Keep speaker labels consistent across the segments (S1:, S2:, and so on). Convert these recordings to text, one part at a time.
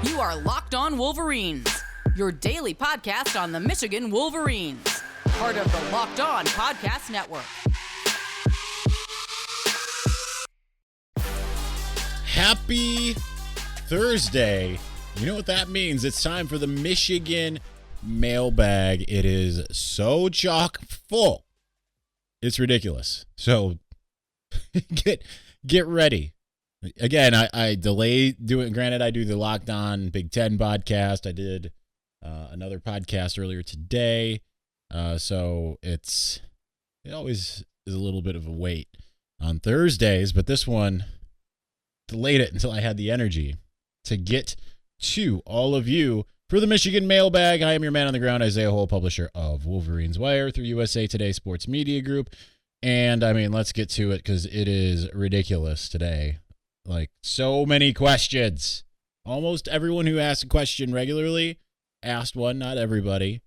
S1: You are Locked On Wolverines, your daily podcast on the Michigan Wolverines, part of the Locked On Podcast Network.
S2: Happy Thursday. You know what that means? It's time for the Michigan Mailbag. It is so chock full. It's ridiculous. So get ready. Again, I delay doing. Granted, I do the Locked On Big Ten podcast. I did another podcast earlier today. So it always is a little bit of a wait on Thursdays, but this one delayed it until I had the energy to get to all of you for the Michigan Mailbag. I am your man on the ground, Isaiah Hole, publisher of Wolverines Wire through USA Today Sports Media Group. And I mean, let's get to it because it is ridiculous today. Like, so many questions. Almost everyone who asks a question regularly asked one, not everybody.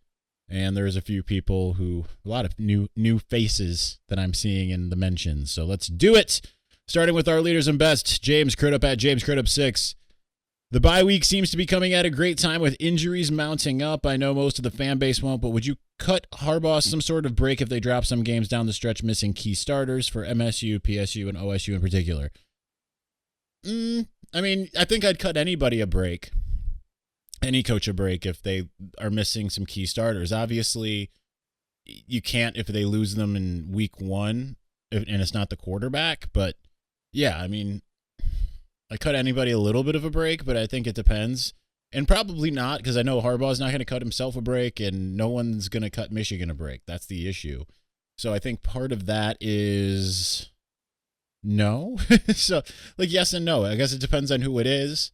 S2: And there's a few people a lot of new faces that I'm seeing in the mentions. So let's do it. Starting with our leaders and best, James Crudup at James Crudup 6. The bye week seems to be coming at a great time with injuries mounting up. I know most of the fan base won't, but would you cut Harbaugh some sort of break if they drop some games down the stretch missing key starters for MSU, PSU, and OSU in particular? I mean, I think I'd cut anybody a break, any coach a break if they are missing some key starters. Obviously, you can't if they lose them in week one and it's not the quarterback. But, yeah, I mean, I cut anybody a little bit of a break, but I think it depends. And probably not, because I know Harbaugh's not going to cut himself a break, and no one's going to cut Michigan a break. That's the issue. So I think part of that is no. So, like, yes and no. I guess it depends on who it is.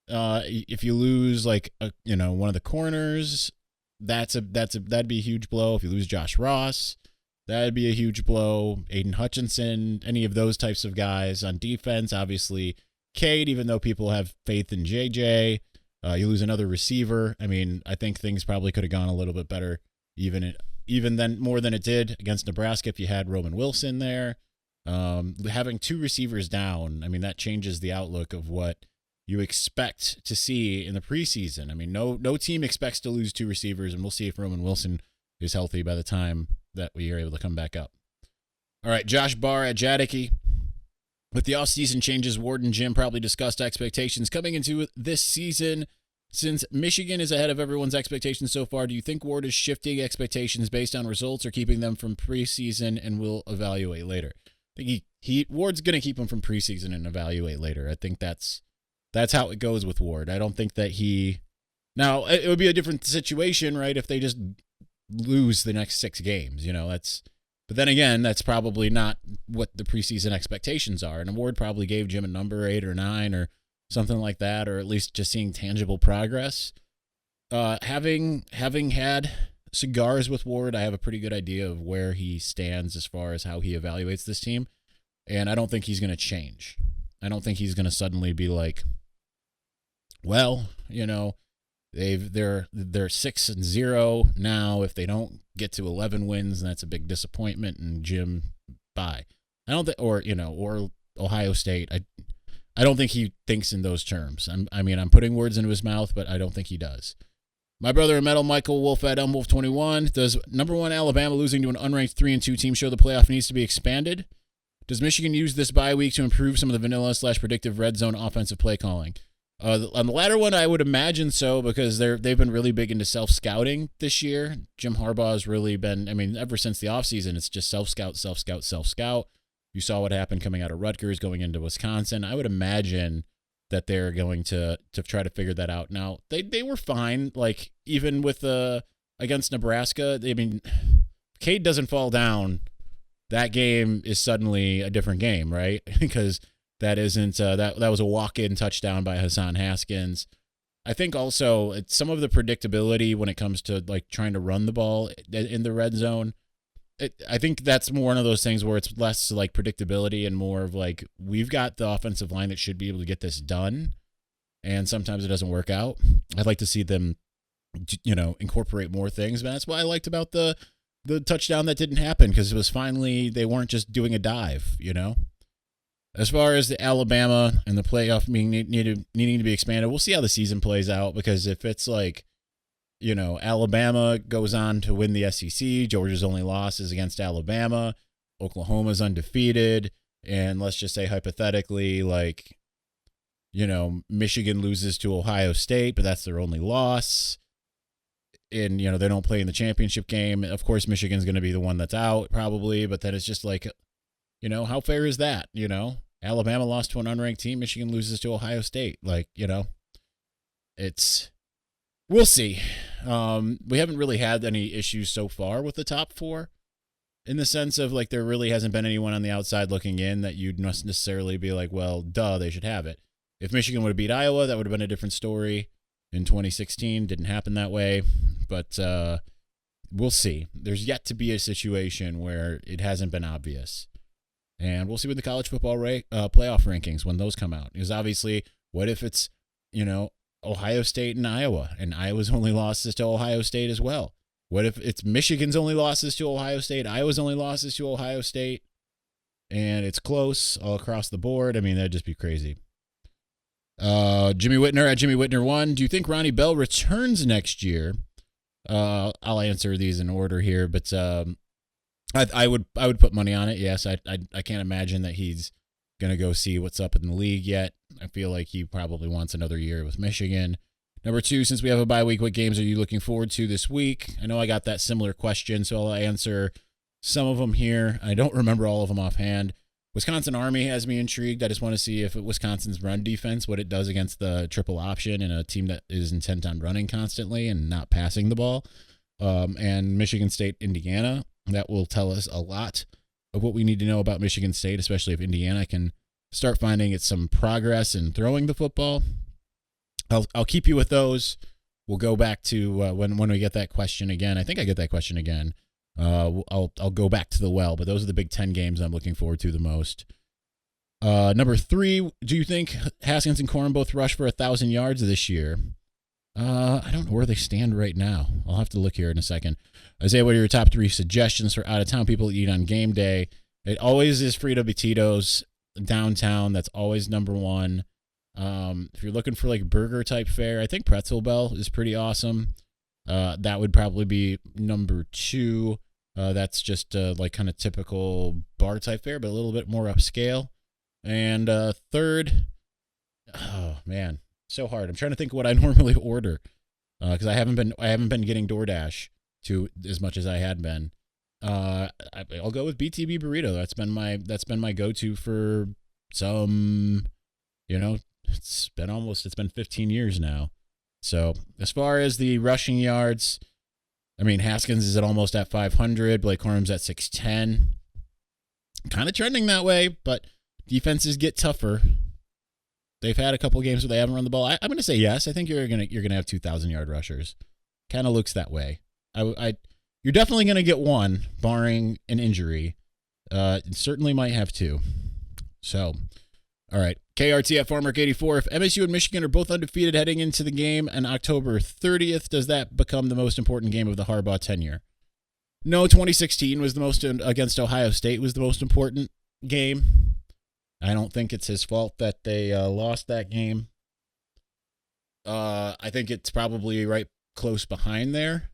S2: If you lose, like, one of the corners, that'd be a huge blow. If you lose Josh Ross, that'd be a huge blow. Aiden Hutchinson, any of those types of guys on defense. Obviously, Cade, even though people have faith in JJ, you lose another receiver. I mean, I think things probably could have gone a little bit better, even then more than it did against Nebraska if you had Roman Wilson there. Having two receivers down, I mean, that changes the outlook of what you expect to see in the preseason. I mean, no team expects to lose two receivers, and we'll see if Roman Wilson is healthy by the time that we are able to come back up. All right, Josh Barr at Jadicky. With the offseason changes, Ward and Jim probably discussed expectations coming into this season. Since Michigan is ahead of everyone's expectations so far, do you think Ward is shifting expectations based on results or keeping them from preseason and will evaluate later? I think Ward's going to keep them from preseason and evaluate later. I think that's how it goes with Ward. I don't think that now it would be a different situation, right? If they just lose the next 6 games, but then again, that's probably not what the preseason expectations are. And Ward probably gave Jim a number 8 or 9 or something like that, or at least just seeing tangible progress. Having had cigars with Ward, I have a pretty good idea of where he stands as far as how he evaluates this team. And I don't think he's going to change. I don't think he's going to suddenly be like, well, they're 6-0 now. If they don't get to 11 wins, that's a big disappointment. And Jim, bye. I don't think, or Ohio State. I don't think he thinks in those terms. I'm putting words into his mouth, but I don't think he does. My brother in metal, Michael Wolf at Wolf21. Does number 1 Alabama losing to an unranked 3-2 team show the playoff needs to be expanded? Does Michigan use this bye week to improve some of the vanilla/predictive red zone offensive play calling? On the latter one, I would imagine so, because they've been really big into self-scouting this year. Jim Harbaugh has really been, ever since the offseason, it's just self-scout, self-scout, self-scout. You saw what happened coming out of Rutgers, going into Wisconsin. I would imagine that they're going to try to figure that out. Now, they were fine, like, even with against Nebraska. Cade doesn't fall down. That game is suddenly a different game, right? Because that isn't that was a walk-in touchdown by Hassan Haskins. I think also it's some of the predictability when it comes to like trying to run the ball in the red zone. I think that's more one of those things where it's less like predictability and more of like, we've got the offensive line that should be able to get this done, and sometimes it doesn't work out. I'd like to see them, incorporate more things. But that's what I liked about the touchdown that didn't happen, because it was finally, they weren't just doing a dive, As far as the Alabama and the playoff being needing to be expanded, we'll see how the season plays out, because if it's like, Alabama goes on to win the SEC, Georgia's only loss is against Alabama, Oklahoma's undefeated, and let's just say hypothetically, like, Michigan loses to Ohio State, but that's their only loss, and, they don't play in the championship game. Of course, Michigan's going to be the one that's out probably, but then it's just like, how fair is that? Alabama lost to an unranked team, Michigan loses to Ohio State. Like, we'll see. We haven't really had any issues so far with the top four, in the sense of, like, there really hasn't been anyone on the outside looking in that you'd necessarily be like, well, duh, they should have it. If Michigan would have beat Iowa, that would have been a different story. In 2016, didn't happen that way, but we'll see. There's yet to be a situation where it hasn't been obvious. And we'll see with the college football playoff rankings when those come out. Because obviously, what if it's, Ohio State and Iowa's only losses to Ohio State as well? What if it's Michigan's only losses to Ohio State, Iowa's only losses to Ohio State, and it's close all across the board? I mean, that'd just be crazy. Jimmy Whitner at Jimmy Whitner 1. Do you think Ronnie Bell returns next year? I'll answer these in order here, but I would put money on it. Yes, I can't imagine that he's gonna go see what's up in the league yet. I feel like he probably wants another year with Michigan. Number 2, since we have a bye week, what games are you looking forward to this week? I know I got that similar question, so I'll answer some of them here. I don't remember all of them offhand. Wisconsin Army has me intrigued. I just want to see if Wisconsin's run defense, what it does against the triple option and a team that is intent on running constantly and not passing the ball. And Michigan State, Indiana. That will tell us a lot of what we need to know about Michigan State, especially if Indiana can start finding some progress in throwing the football. I'll keep you with those. We'll go back to when we get that question again. I think I get that question again. I'll go back to the well, but those are the Big Ten games I'm looking forward to the most. Number 3, do you think Haskins and Corum both rush for 1,000 yards this year? I don't know where they stand right now. I'll have to look here in a second. Isaiah, what are your top 3 suggestions for out-of-town people to eat on game day? It always is Frito Betito's downtown. That's always number 1. If you're looking for like burger type fare, I think Pretzel Bell is pretty awesome. That would probably be number 2. That's just like kind of typical bar type fare, but a little bit more upscale. And 3rd, oh man, so hard. I'm trying to think of what I normally order because I haven't been getting DoorDash to as much as I had been. I'll go with BTB Burrito. That's been my go-to for some, it's been 15 years now. So as far as the rushing yards, I mean, Haskins is almost at 500. Blake Corum's at 610. Kind of trending that way, but defenses get tougher. They've had a couple games where they haven't run the ball. I'm going to say yes. I think you're going to have 2,000-yard rushers. Kind of looks that way. You're definitely going to get one, barring an injury. Certainly might have 2. So, all right. KRT at Farmark84. If MSU and Michigan are both undefeated heading into the game on October 30th, does that become the most important game of the Harbaugh tenure? No, 2016 was the most against Ohio State was the most important game. I don't think it's his fault that they lost that game. I think it's probably right close behind there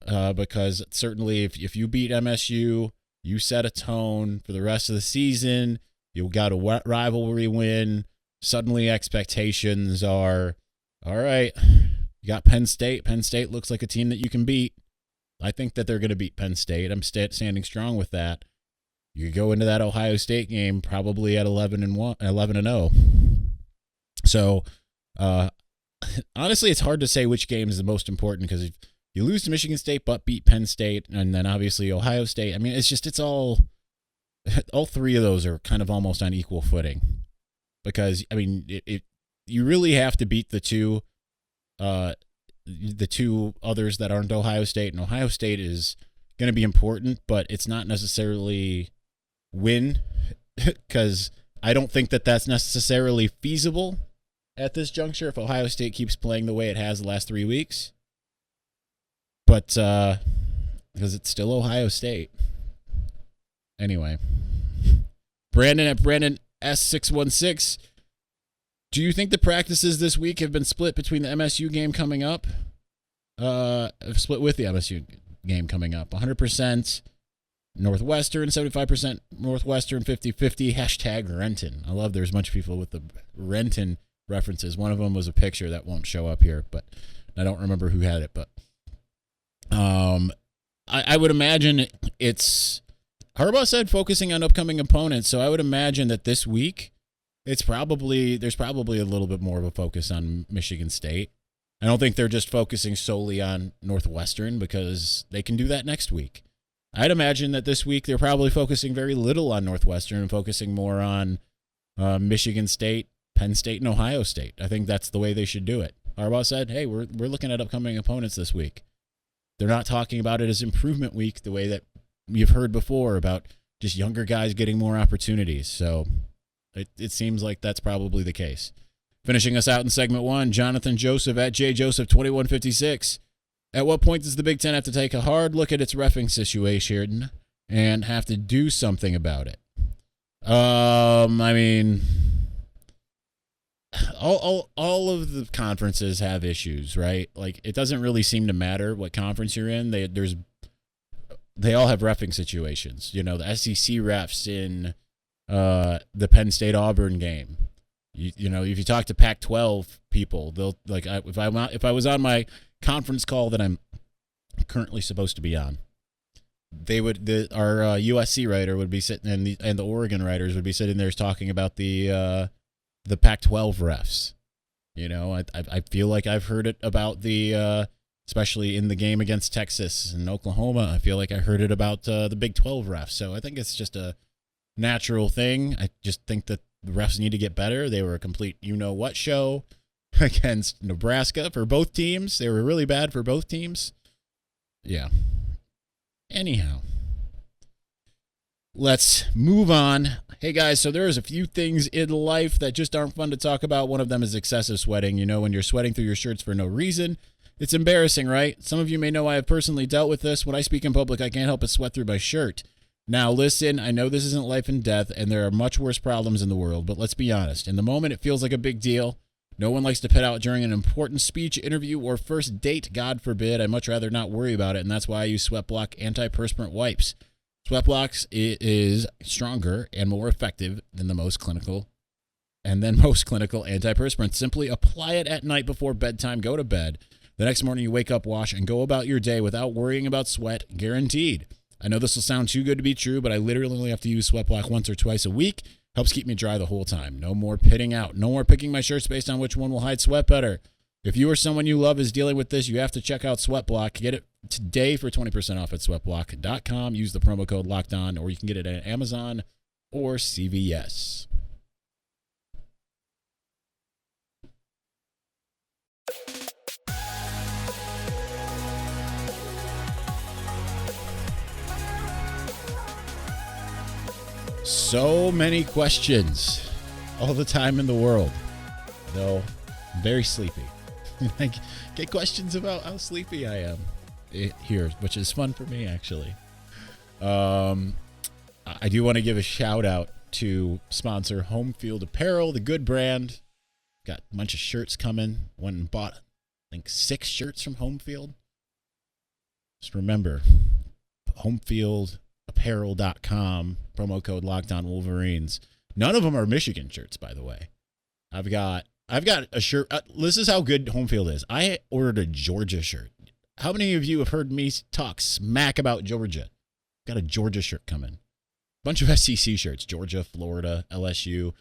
S2: because certainly if you beat MSU, you set a tone for the rest of the season. You got a rivalry win. Suddenly expectations are, all right, you got Penn State. Penn State looks like a team that you can beat. I think that they're going to beat Penn State. I'm standing strong with that. You go into that Ohio State game probably at 11-0. So, honestly, it's hard to say which game is the most important because if you lose to Michigan State but beat Penn State and then obviously Ohio State, I mean, it's all 3 of those are kind of almost on equal footing because, I mean, you really have to beat the two others that aren't Ohio State, and Ohio State is going to be important, but it's not necessarily win because I don't think that that's necessarily feasible at this juncture if Ohio State keeps playing the way it has the last 3 weeks. But because it's still Ohio State. Anyway, Brandon S616. Do you think the practices this week have been split between the MSU game coming up? Split with the MSU game coming up. 100% Northwestern, 75% Northwestern, 50-50. Hashtag Renton. I love there's a bunch of people with the Renton references. One of them was a picture that won't show up here, but I don't remember who had it. But I would imagine it's Harbaugh said focusing on upcoming opponents, so I would imagine that this week there's probably a little bit more of a focus on Michigan State. I don't think they're just focusing solely on Northwestern because they can do that next week. I'd imagine that this week they're probably focusing very little on Northwestern and focusing more on Michigan State, Penn State, and Ohio State. I think that's the way they should do it. Harbaugh said, hey, we're looking at upcoming opponents this week. They're not talking about it as improvement week the way that you've heard before about just younger guys getting more opportunities. So it seems like that's probably the case. Finishing us out in segment 1, Jonathan Joseph at JJoseph2156. At what point does the Big Ten have to take a hard look at its reffing situation and have to do something about it? I mean, all of the conferences have issues, right? Like, it doesn't really seem to matter what conference you're in. They all have reffing situations. You know, the SEC refs in the Penn State Auburn game. You know, if you talk to Pac-12 people, they'll like if I was on my conference call that I'm currently supposed to be on, our USC writer would be sitting and the Oregon writers would be sitting there talking about the Pac-12 refs. You know, I feel like I've heard it about the especially in the game against Texas and Oklahoma. I feel like I heard it about the Big 12 refs. So I think it's just a natural thing. I just think that the refs need to get better. They were a complete you-know-what show against Nebraska for both teams. They were really bad for both teams. Yeah. Anyhow, let's move on. Hey, guys, so there's a few things in life that just aren't fun to talk about. One of them is excessive sweating. You know, when you're sweating through your shirts for no reason. It's embarrassing, right? Some of you may know I have personally dealt with this. When I speak in public, I can't help but sweat through my shirt. Now, listen, I know this isn't life and death, and there are much worse problems in the world, but let's be honest. In the moment, it feels like a big deal. No one likes to pit out during an important speech, interview, or first date, God forbid. I'd much rather not worry about it, and that's why I use SweatBlock antiperspirant wipes. SweatBlock is stronger and more effective than most clinical antiperspirants. Simply apply it at night before bedtime, go to bed. The next morning, you wake up, wash, and go about your day without worrying about sweat, guaranteed. I know this will sound too good to be true, but I literally only have to use SweatBlock once or twice a week. Helps keep me dry the whole time. No more pitting out. No more picking my shirts based on which one will hide sweat better. If you or someone you love is dealing with this, you have to check out SweatBlock. Get it today for 20% off at sweatblock.com. Use the promo code LOCKEDON, or you can get it at Amazon or CVS. So many questions all the time in the world, though I'm very sleepy. I get questions about how sleepy I am here, which is fun for me, actually. I do want to give a shout out to sponsor Home Field Apparel, the good brand. Got a bunch of shirts coming. Went and bought, I think, 6 shirts from Home Field. Just remember, homefieldapparel.com, promo code LOCKEDONWolverines. None of them are Michigan shirts, by the way. I've got a shirt. This is how good Home Field is. I ordered a Georgia shirt. How many of you have heard me talk smack about Georgia? Got a Georgia shirt coming. Bunch of SEC shirts. Georgia, Florida, LSU.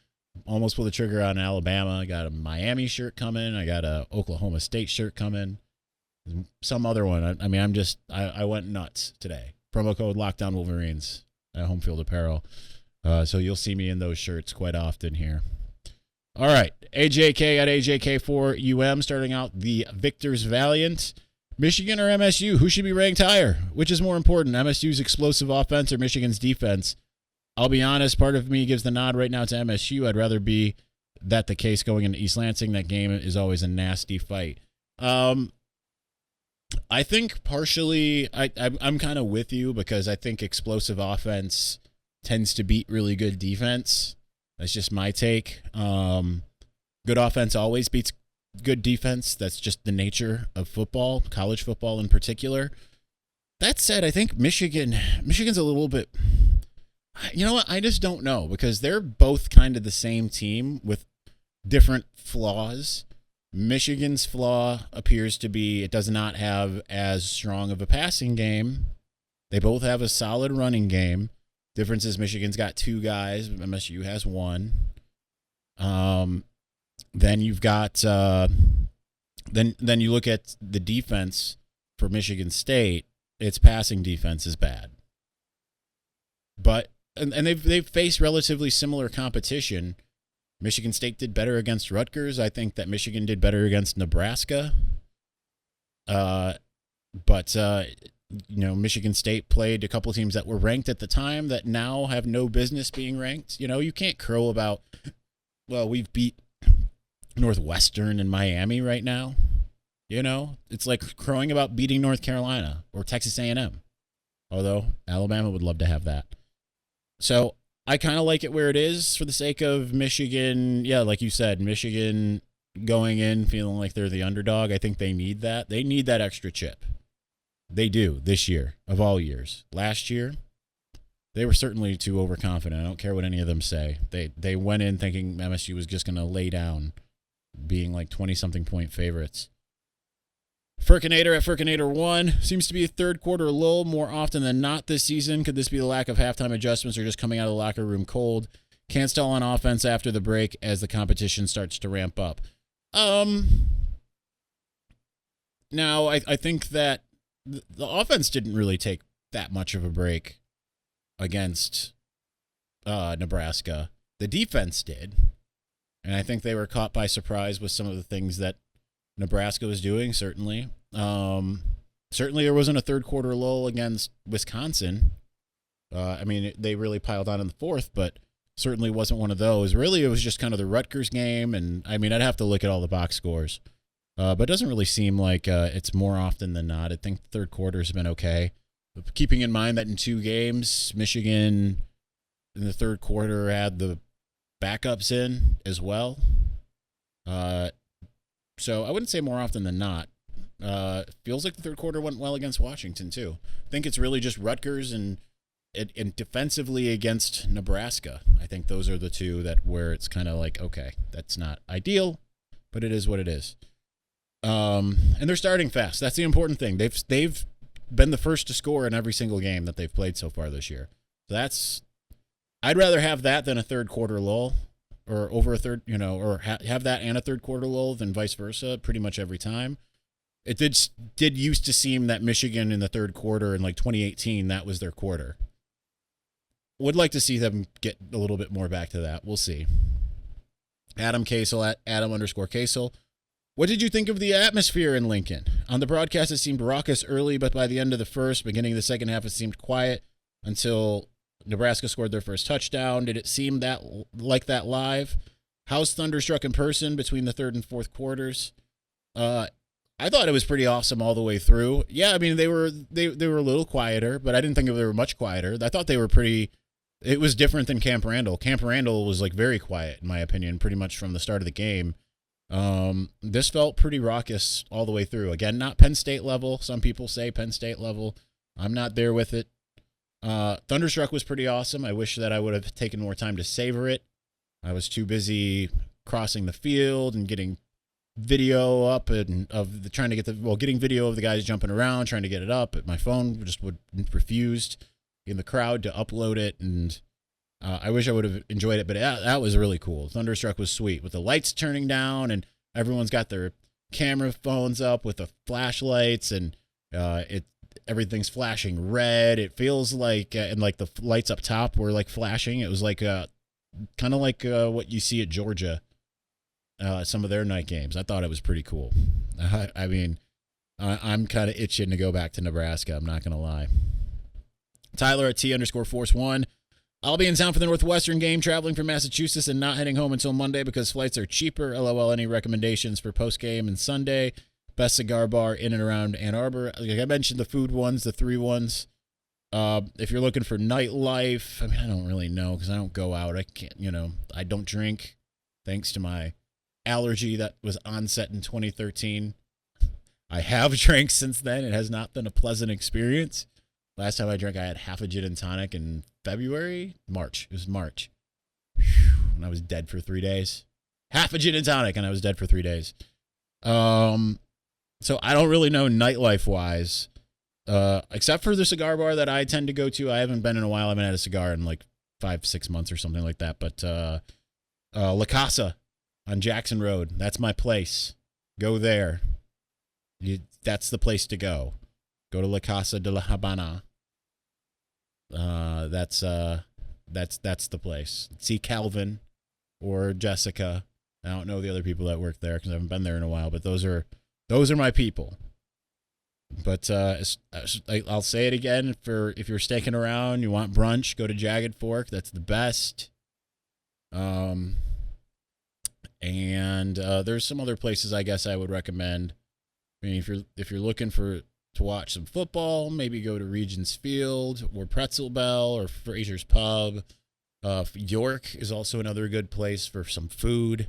S2: Almost pulled the trigger on Alabama. I got a Miami shirt coming. I got a Oklahoma State shirt coming. Some other one. I went nuts today. Promo code LOCKEDONWolverines at Home Field Apparel. So you'll see me in those shirts quite often here. All right. AJK at AJK4UM starting out the Victors Valiant. Michigan or MSU? Who should be ranked higher? Which is more important, MSU's explosive offense or Michigan's defense? I'll be honest, part of me gives the nod right now to MSU. I'd rather be that the case going into East Lansing. That game is always a nasty fight. I think partially I'm kind of with you because I think explosive offense tends to beat really good defense. That's just my take. Good offense always beats good defense. That's just the nature of football, college football in particular. That said, I think Michigan's a little bit, you know what? I just don't know, because they're both kind of the same team with different flaws. Michigan's flaw appears to be it does not have as strong of a passing game. They both have a solid running game. Difference is Michigan's got 2 guys. MSU has 1. Then you've got then you look at the defense for Michigan State. Its passing defense is bad. But and they've faced relatively similar competition. Michigan State did better against Rutgers. I think that Michigan did better against Nebraska. But Michigan State played a couple of teams that were ranked at the time that now have no business being ranked. You can't crow about, well, we've beat Northwestern and Miami right now. It's like crowing about beating North Carolina or Texas A&M. Although Alabama would love to have that. So I kind of like it where it is for the sake of Michigan. Yeah, like you said, Michigan going in feeling like they're the underdog. I think they need that. They need that extra chip. They do this year, of all years. Last year, they were certainly too overconfident. I don't care what any of them say. They went in thinking MSU was just going to lay down, being like 20-something point favorites. Furkinator at Furkinator1 seems to be a third quarter lull more often than not this season. Could this be the lack of halftime adjustments or just coming out of the locker room cold? Can't stall on offense after the break as the competition starts to ramp up. Now, I think that the offense didn't really take that much of a break against Nebraska. The defense did. And I think they were caught by surprise with some of the things that Nebraska was doing, certainly. Certainly there wasn't a third quarter lull against Wisconsin. They really piled on in the fourth, but certainly wasn't one of those. Really, it was just kind of the Rutgers game, and I'd have to look at all the box scores. But it doesn't really seem like it's more often than not. I think the third quarter has been okay. But keeping in mind that in 2 games, Michigan in the third quarter had the backups in as well. So I wouldn't say more often than not. Feels like the third quarter went well against Washington, too. I think it's really just Rutgers and defensively against Nebraska. I think those are the 2 where it's kind of like, okay, that's not ideal, but it is what it is. And they're starting fast. That's the important thing. They've been the first to score in every single game that they've played so far this year. So I'd rather have that than a third quarter lull. Or over a third, or have that and a third quarter lull than vice versa pretty much every time. It did used to seem that Michigan in the third quarter in like 2018, that was their quarter. Would like to see them get a little bit more back to that. We'll see. Adam Kasel at Adam_Kasel. What did you think of the atmosphere in Lincoln? On the broadcast, it seemed raucous early, but by the end of the first, beginning of the second half, it seemed quiet until Nebraska scored their first touchdown. Did it seem like that live? How's thunderstruck in person between the third and fourth quarters? I thought it was pretty awesome all the way through. Yeah, they were a little quieter, but I didn't think they were much quieter. I thought they were pretty. It was different than Camp Randall. Camp Randall was like very quiet, in my opinion, pretty much from the start of the game. This felt pretty raucous all the way through. Again, not Penn State level. Some people say Penn State level. I'm not there with it. Thunderstruck was pretty awesome. I wish that I would have taken more time to savor it. I was too busy crossing the field and getting video up and getting video of the guys jumping around, trying to get it up. But my phone just refused in the crowd to upload it, and I wish I would have enjoyed it. But that was really cool. Thunderstruck was sweet with the lights turning down, and everyone's got their camera phones up with the flashlights, and everything's flashing red. It feels like, and like the lights up top were like flashing. It was like kind of like what you see at Georgia, some of their night games. I thought it was pretty cool. I'm kind of itching to go back to Nebraska. I'm not going to lie. Tyler at T_Force1. I'll be in town for the Northwestern game, traveling from Massachusetts and not heading home until Monday because flights are cheaper. LOL, any recommendations for post-game and Sunday? Best cigar bar in and around Ann Arbor. Like I mentioned, the food ones, the 3 ones. If you're looking for nightlife, I mean, I don't really know because I don't go out. I can't, I don't drink thanks to my allergy that was onset in 2013. I have drank since then. It has not been a pleasant experience. Last time I drank, I had half a gin and tonic in March. It was March. And I was dead for 3 days. Half a gin and tonic, and I was dead for 3 days. So I don't really know nightlife wise, except for the cigar bar that I tend to go to. I haven't been in a while. I haven't had a cigar in like 5-6 months or something like that. But La Casa on Jackson Road, that's my place. Go there. That's the place to go. Go to La Casa de la Habana. That's the place. See Calvin or Jessica. I don't know the other people that work there because I haven't been there in a while, but those are my people. But I'll say it again, if you're sticking around, you want brunch, go to Jagged Fork. That's the best. And there's some other places I guess I would recommend. I mean, if you're looking to watch some football, maybe go to Regents Field or Pretzel Bell or Fraser's Pub. York is also another good place for some food.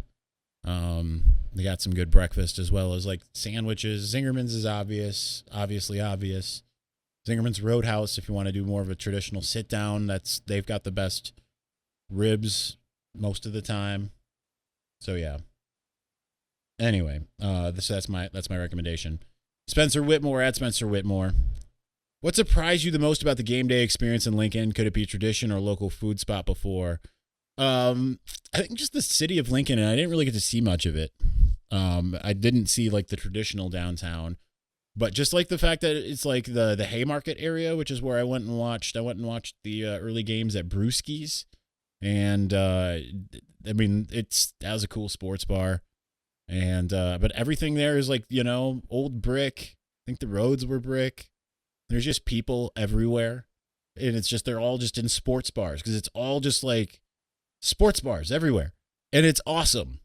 S2: They got some good breakfast as well as like sandwiches. Zingerman's is obviously obvious. Zingerman's Roadhouse, if you want to do more of a traditional sit down, they've got the best ribs most of the time. So yeah. Anyway, that's my recommendation. Spencer Whitmore at Spencer Whitmore. What surprised you the most about the game day experience in Lincoln? Could it be tradition or local food spot before? I think just the city of Lincoln, and I didn't really get to see much of it. I didn't see like the traditional downtown, but just like the fact that it's like the Haymarket area, which is where I went and watched the early games at Brewski's. And, I mean, that was a cool sports bar. And, but everything there is like, old brick. I think the roads were brick. There's just people everywhere. And it's just, they're all just in sports bars because it's all just like sports bars everywhere. And it's awesome.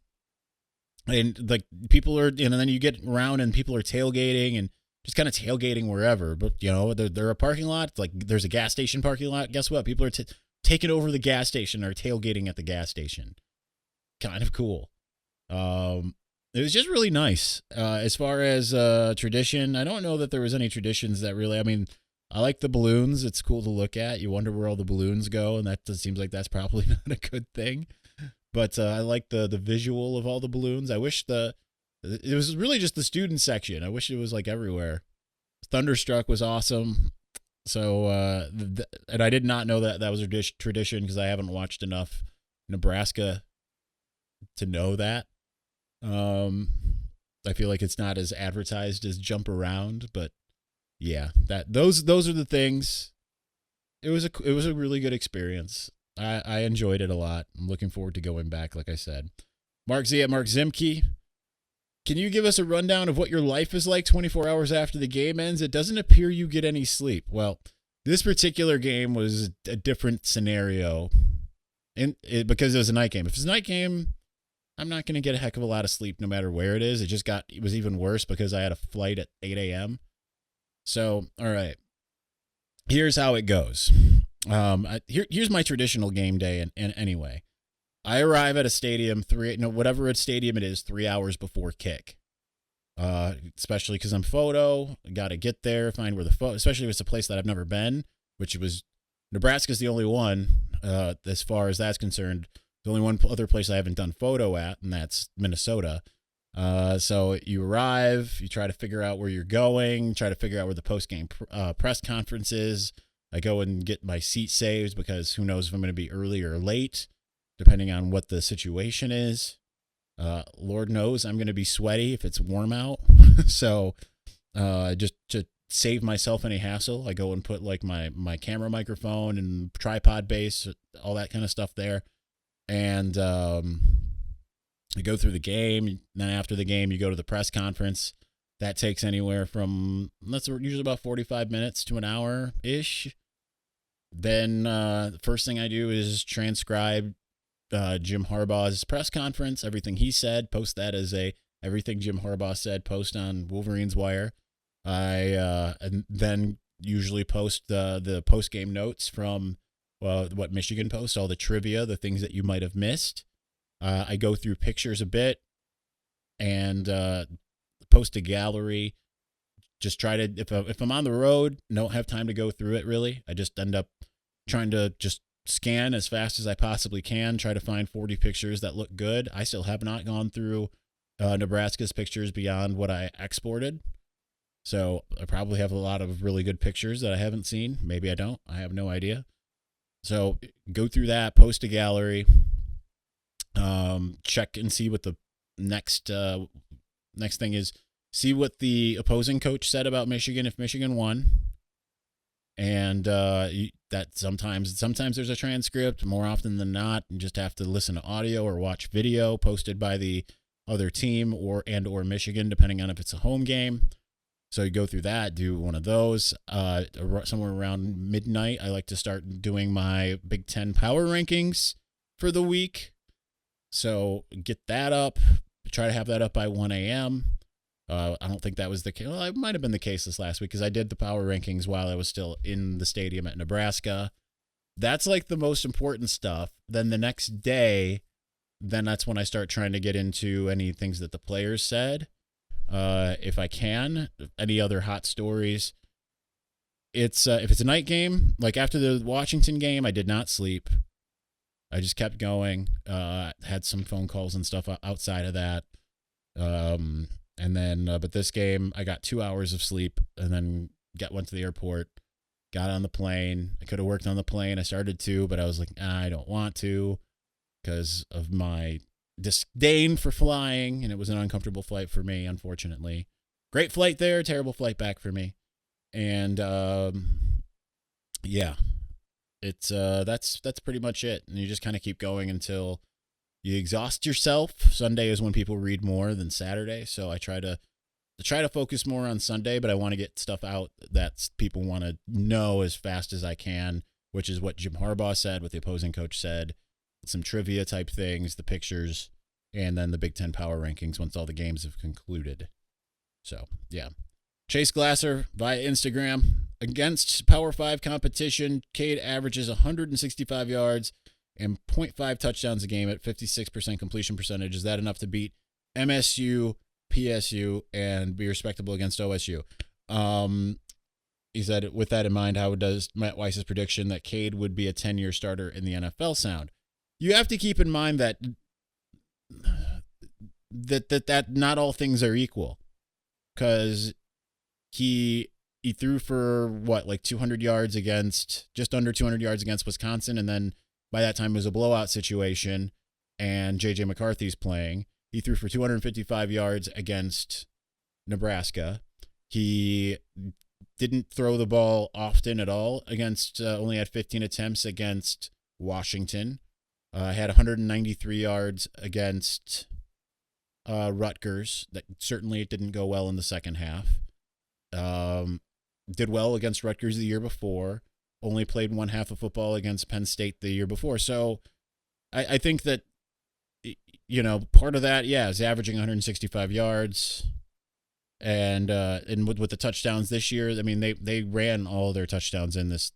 S2: And like people are, and then you get around and people are tailgating and just kind of tailgating wherever. But, they're a parking lot. Like there's a gas station parking lot. Guess what? People are taking over the gas station or tailgating at the gas station. Kind of cool. It was just really nice. As far as tradition, I don't know that there was any traditions that really, I mean, I like the balloons. It's cool to look at. You wonder where all the balloons go, and that seems like that's probably not a good thing. But I like the visual of all the balloons. I wish it was really just the student section. I wish it was like everywhere. Thunderstruck was awesome. So, and I did not know that was a tradition because I haven't watched enough Nebraska to know that. I feel like it's not as advertised as Jump Around, but yeah, those are the things. It was a really good experience. I enjoyed it a lot. I'm looking forward to going back, like I said. Mark Z at Mark Zimke. Can you give us a rundown of what your life is like 24 hours after the game ends? It doesn't appear you get any sleep. Well, this particular game was a different scenario because it was a night game. If it's a night game, I'm not going to get a heck of a lot of sleep no matter where it is. It was even worse because I had a flight at 8 a.m. So, all right. Here's how it goes. Here's my traditional game day. And anyway, I arrive at a stadium whatever stadium it is, 3 hours before kick. Especially because I'm photo, got to get there, find where especially if it's a place that I've never been, which was Nebraska's the only one, as far as that's concerned. The only one other place I haven't done photo at, and that's Minnesota. So you arrive, you try to figure out where you're going, try to figure out where the post-game press conference is. I go and get my seat saved because who knows if I'm going to be early or late, depending on what the situation is. Lord knows I'm going to be sweaty if it's warm out. So just to save myself any hassle, I go and put like my camera microphone and tripod base, all that kind of stuff there. And I go through the game. Then after the game, you go to the press conference. That takes anywhere from, that's usually about 45 minutes to an hour-ish. Then the first thing I do is transcribe Jim Harbaugh's press conference, everything he said, post that as everything Jim Harbaugh said, post on Wolverines Wire. And then usually post the post game notes from what Michigan posts, all the trivia, the things that you might have missed. I go through pictures a bit and post a gallery. Just try to, if I'm on the road, don't have time to go through it really. I just end up trying to just scan as fast as I possibly can, try to find 40 pictures that look good. I still have not gone through Nebraska's pictures beyond what I exported. So I probably have a lot of really good pictures that I haven't seen. Maybe I don't. I have no idea. So go through that, post a gallery, check and see what the next thing is. See what the opposing coach said about Michigan if Michigan won. And that sometimes there's a transcript. More often than not, you just have to listen to audio or watch video posted by the other team or Michigan, depending on if it's a home game. So you go through that, do one of those. Somewhere around midnight, I like to start doing my Big Ten power rankings for the week. So get that up. Try to have that up by 1 a.m. I don't think that was the case. Well, it might have been the case this last week because I did the power rankings while I was still in the stadium at Nebraska. That's like the most important stuff. Then the next day, that's when I start trying to get into any things that the players said. If I can, any other hot stories. If it's a night game, like after the Washington game, I did not sleep. I just kept going. Had some phone calls and stuff outside of that. And then, but this game, I got 2 hours of sleep and then went to the airport, got on the plane. I could have worked on the plane. I started to, but I was like, I don't want to because of my disdain for flying. And it was an uncomfortable flight for me, unfortunately. Great flight there, terrible flight back for me. And, yeah, it's, that's pretty much it. And you just kind of keep going until you exhaust yourself. Sunday is when people read more than Saturday, so I try to focus more on Sunday, but I want to get stuff out that people want to know as fast as I can, which is what Jim Harbaugh said, what the opposing coach said, some trivia type things, the pictures, and then the Big Ten power rankings once all the games have concluded. So, yeah. Chase Glasser via Instagram. Against Power 5 competition, Cade averages 165 yards and 0.5 touchdowns a game at 56% completion percentage. Is that enough to beat MSU, PSU, and be respectable against OSU? He said, with that in mind, how does Matt Weiss's prediction that Cade would be a 10-year starter in the NFL sound? You have to keep in mind that not all things are equal, because he threw for like 200 yards just under 200 yards against Wisconsin, and then by that time, it was a blowout situation, and J.J. McCarthy's playing. He threw for 255 yards against Nebraska. He didn't throw the ball often at all only had 15 attempts against Washington. Had 193 yards against Rutgers. That certainly didn't go well in the second half. Did well against Rutgers the year before. Only played one half of football against Penn State the year before. So I think that, part of that, is averaging 165 yards. And with the touchdowns this year, I mean, they ran all their touchdowns in this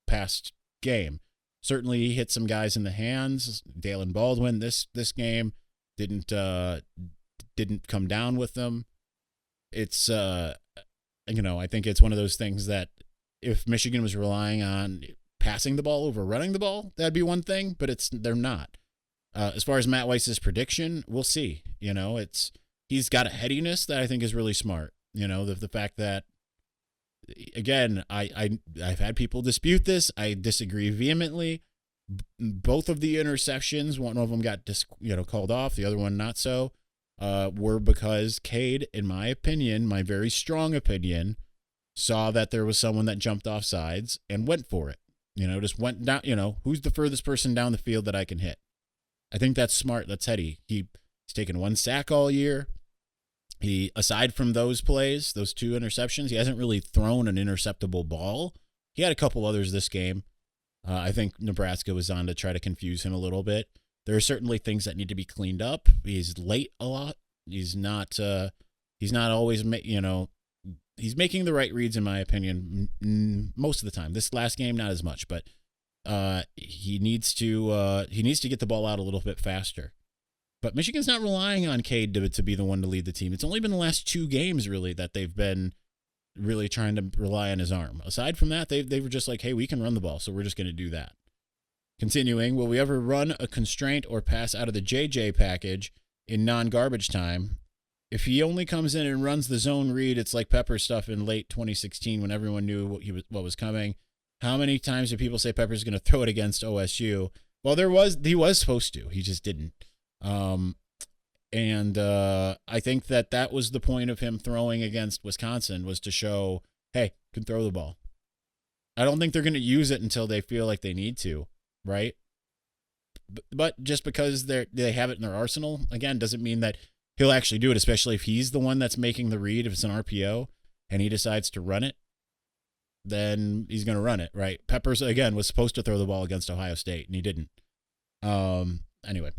S2: past game. Certainly he hit some guys in the hands. Dalen Baldwin this game didn't come down with them. It's, I think it's one of those things that, if Michigan was relying on passing the ball over running the ball, that'd be one thing, but they're not. As far as Matt Weiss's prediction, we'll see. He's got a headiness that I think is really smart. The fact that, again, I've had people dispute this. I disagree vehemently. Both of the interceptions, one of them got called off, the other one not so, were because Cade, in my opinion, my very strong opinion, saw that there was someone that jumped off sides and went for it. Just went down, who's the furthest person down the field that I can hit? I think that's smart. That's heady. He's taken one sack all year. Aside from those plays, those two interceptions, he hasn't really thrown an interceptable ball. He had a couple others this game. I think Nebraska was on to try to confuse him a little bit. There are certainly things that need to be cleaned up. He's late a lot. He's not always, he's making the right reads, in my opinion, most of the time. This last game, not as much, but he needs to get the ball out a little bit faster. But Michigan's not relying on Cade to be the one to lead the team. It's only been the last 2 games, really, that they've been really trying to rely on his arm. Aside from that, they were just like, hey, we can run the ball, so we're just going to do that. Continuing, will we ever run a constraint or pass out of the JJ package in non-garbage time? If he only comes in and runs the zone read, it's like Pepper stuff in late 2016 when everyone knew what was coming. How many times do people say Pepper's going to throw it against OSU? Well, he was supposed to. He just didn't. I think that was the point of him throwing against Wisconsin, was to show, hey, can throw the ball. I don't think they're going to use it until they feel like they need to, right? But just because they have it in their arsenal, again, doesn't mean that he'll actually do it, especially if he's the one that's making the read. If it's an RPO and he decides to run it, then he's going to run it, right? Peppers, again, was supposed to throw the ball against Ohio State, and he didn't. Anyway,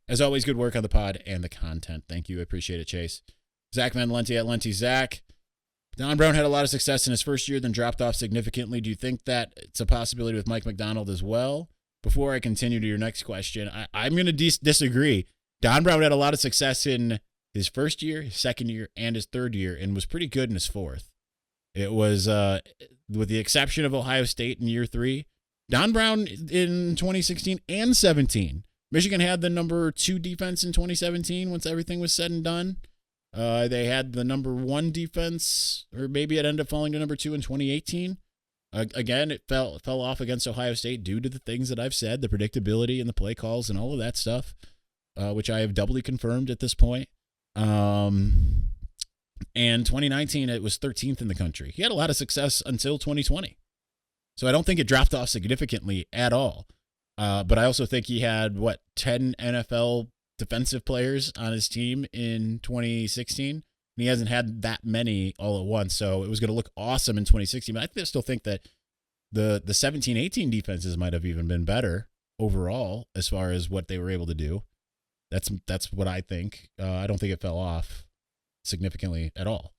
S2: as always, good work on the pod and the content. Thank you. I appreciate it, Chase. Zach Van Lenti at Lenti Zach. Don Brown had a lot of success in his first year, then dropped off significantly. Do you think that it's a possibility with Mike McDonald as well? Before I continue to your next question, I'm going to disagree. Don Brown had a lot of success in his first year, his second year, and his third year, and was pretty good in his fourth. It was, with the exception of Ohio State in year 3, Don Brown in 2016 and 17. Michigan had the number 2 defense in 2017 once everything was said and done. They had the number 1 defense, or maybe it ended up falling to number 2 in 2018. Again, it fell off against Ohio State due to the things that I've said, the predictability and the play calls and all of that stuff, which I have doubly confirmed at this point. And 2019, it was 13th in the country. He had a lot of success until 2020. So I don't think it dropped off significantly at all. But I also think he had, 10 NFL defensive players on his team in 2016. And he hasn't had that many all at once. So it was going to look awesome in 2016. But I still think that the 17-18 defenses might have even been better overall as far as what they were able to do. That's what I think. I don't think it fell off significantly at all.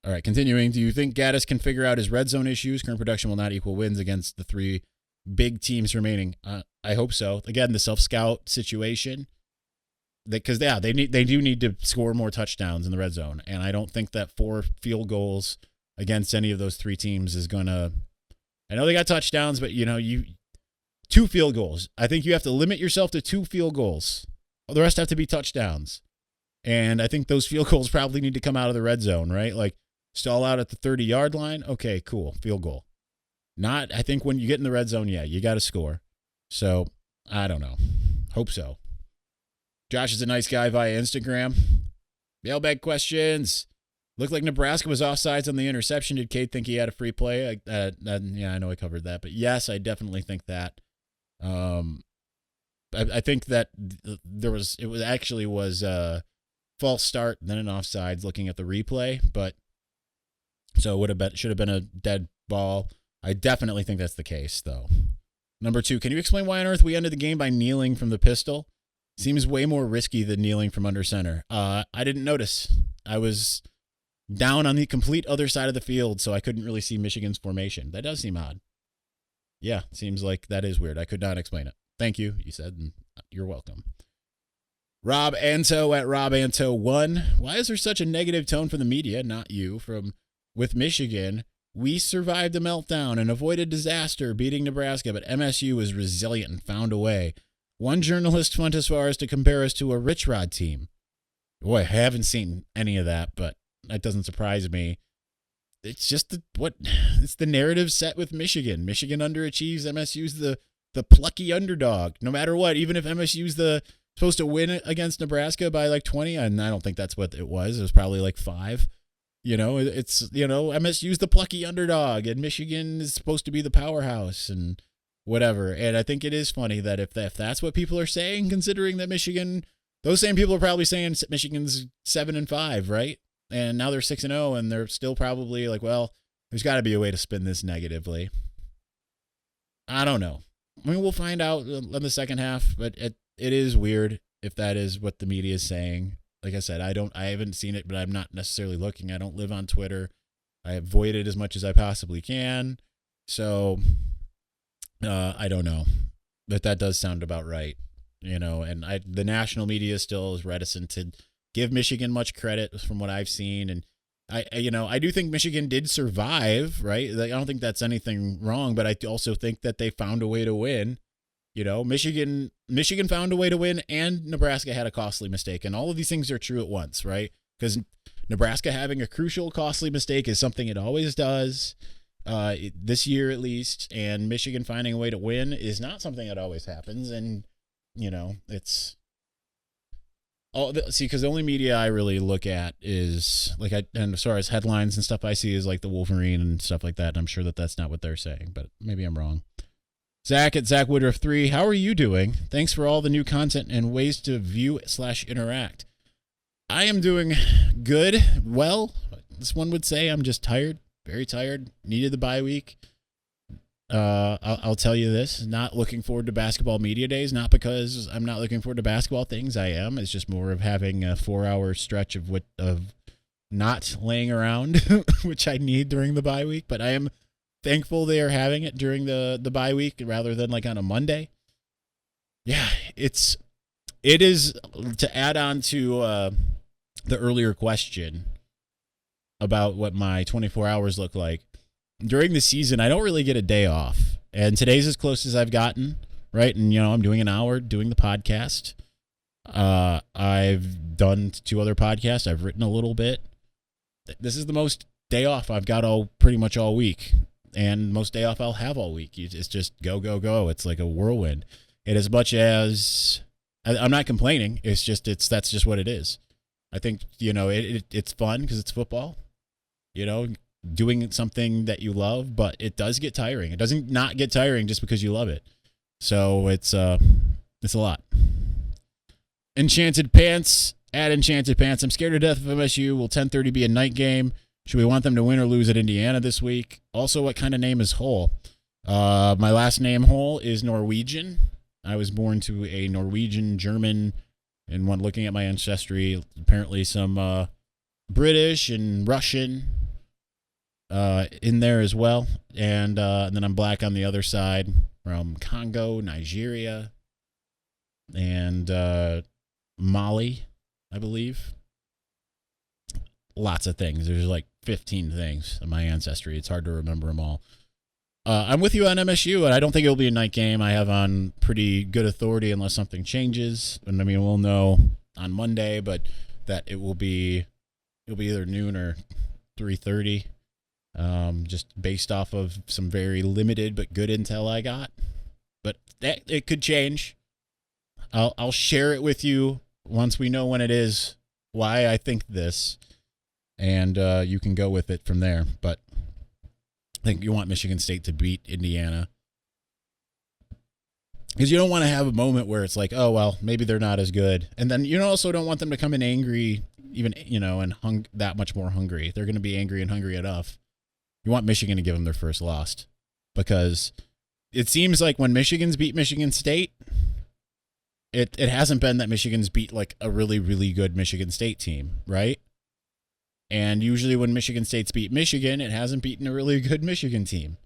S2: All right, continuing. Do you think Gaddis can figure out his red zone issues? Current production will not equal wins against the 3 big teams remaining. I hope so. Again, the self-scout situation. Because they do need to score more touchdowns in the red zone, and I don't think that 4 field goals against any of those 3 teams is gonna. I know they got touchdowns, but 2 field goals. I think you have to limit yourself to 2 field goals. The rest have to be touchdowns, and I think those field goals probably need to come out of the red zone, right? Like stall out at the 30-yard line. Okay, cool, field goal. I think when you get in the red zone, yeah, you got to score. So I don't know. Hope so. Josh is a nice guy via Instagram. Mailbag questions. Looked like Nebraska was offsides on the interception. Did Cade think he had a free play? Yeah, I know I covered that. But yes, I definitely think that. I think that it was a false start, then an offsides looking at the replay. But so should have been a dead ball. I definitely think that's the case, though. Number 2, can you explain why on earth we ended the game by kneeling from the pistol? Seems way more risky than kneeling from under center. I didn't notice. I was down on the complete other side of the field, so I couldn't really see Michigan's formation. That does seem odd. Yeah, seems like that is weird. I could not explain it. Thank you, you said, and you're welcome. Rob Anto at RobAnto1. Why is there such a negative tone from the media, not you, with Michigan? We survived a meltdown and avoided disaster beating Nebraska, but MSU was resilient and found a way. One journalist went as far as to compare us to a Rich Rod team. Boy, I haven't seen any of that, but that doesn't surprise me. It's just it's the narrative set with Michigan. Michigan underachieves. MSU's the plucky underdog, no matter what. Even if MSU's supposed to win against Nebraska by like 20, and I don't think that's what it was. It was probably like 5. MSU's the plucky underdog, and Michigan is supposed to be the powerhouse and whatever. And I think it is funny that if that's what people are saying, considering that Michigan, those same people are probably saying Michigan's 7-5, right? And now they're 6-0, and they're still probably like, well, there's got to be a way to spin this negatively. I don't know. I mean, we'll find out in the second half, but it is weird if that is what the media is saying. Like I said, I haven't seen it, but I'm not necessarily looking. I don't live on Twitter. I avoid it as much as I possibly can. So I don't know, but that does sound about right. And the national media still is reticent to give Michigan much credit from what I've seen. And I do think Michigan did survive, right? Like, I don't think that's anything wrong, but I also think that they found a way to win. Michigan found a way to win, and Nebraska had a costly mistake. And all of these things are true at once, right? Because Nebraska having a crucial, costly mistake is something it always does, this year at least. And Michigan finding a way to win is not something that always happens. And, it's... because the only media I really look at is and as far as headlines and stuff I see is like the Wolverine and stuff like that. And I'm sure that that's not what they're saying, but maybe I'm wrong. Zach at Zach Woodruff 3. How are you doing? Thanks for all the new content and ways to view/interact. I am doing good. Well, this one would say I'm just tired, very tired. Needed the bye week. I'll tell you this, not looking forward to basketball media days, not because I'm not looking forward to basketball things. I am. It's just more of having a 4-hour stretch of not laying around, which I need during the bye week. But I am thankful they are having it during the bye week rather than like on a Monday. Yeah, it is, to add on to the earlier question about what my 24 hours look like. During the season, I don't really get a day off. And today's as close as I've gotten, right? And, I'm doing an hour doing the podcast. I've done 2 other podcasts. I've written a little bit. This is the most day off I've got pretty much all week. And most day off I'll have all week. It's just go, go, go. It's like a whirlwind. And as much as I'm not complaining, that's just what it is. I think, it's fun because it's football, doing something that you love, but it does get tiring. It doesn't not get tiring just because you love it. So it's a lot. Enchanted Pants, at Enchanted Pants. I'm scared to death of MSU. Will 10:30 be a night game? Should we want them to win or lose at Indiana this week? Also, what kind of name is Hull? My last name, Hull, is Norwegian. I was born to a Norwegian, German, and when looking at my ancestry, apparently some British and Russian in there as well. And then I'm black on the other side from Congo, Nigeria, and Mali, I believe. Lots of things. There's like 15 things in my ancestry. It's hard to remember them all. I'm with you on MSU, and I don't think it'll be a night game. I have on pretty good authority unless something changes. And I mean, we'll know on Monday, but that it'll be either noon or 3:30. Just based off of some very limited but good intel I got. But it could change. I'll share it with you once we know when it is, why I think this, and you can go with it from there. But I think you want Michigan State to beat Indiana, because you don't want to have a moment where it's like, oh, well, maybe they're not as good. And then you also don't want them to come in angry, even, and that much more hungry. They're going to be angry and hungry enough. You want Michigan to give them their first loss, because it seems like when Michigan's beat Michigan State, it hasn't been that Michigan's beat like a really, really good Michigan State team, right? And usually when Michigan State's beat Michigan, it hasn't beaten a really good Michigan team.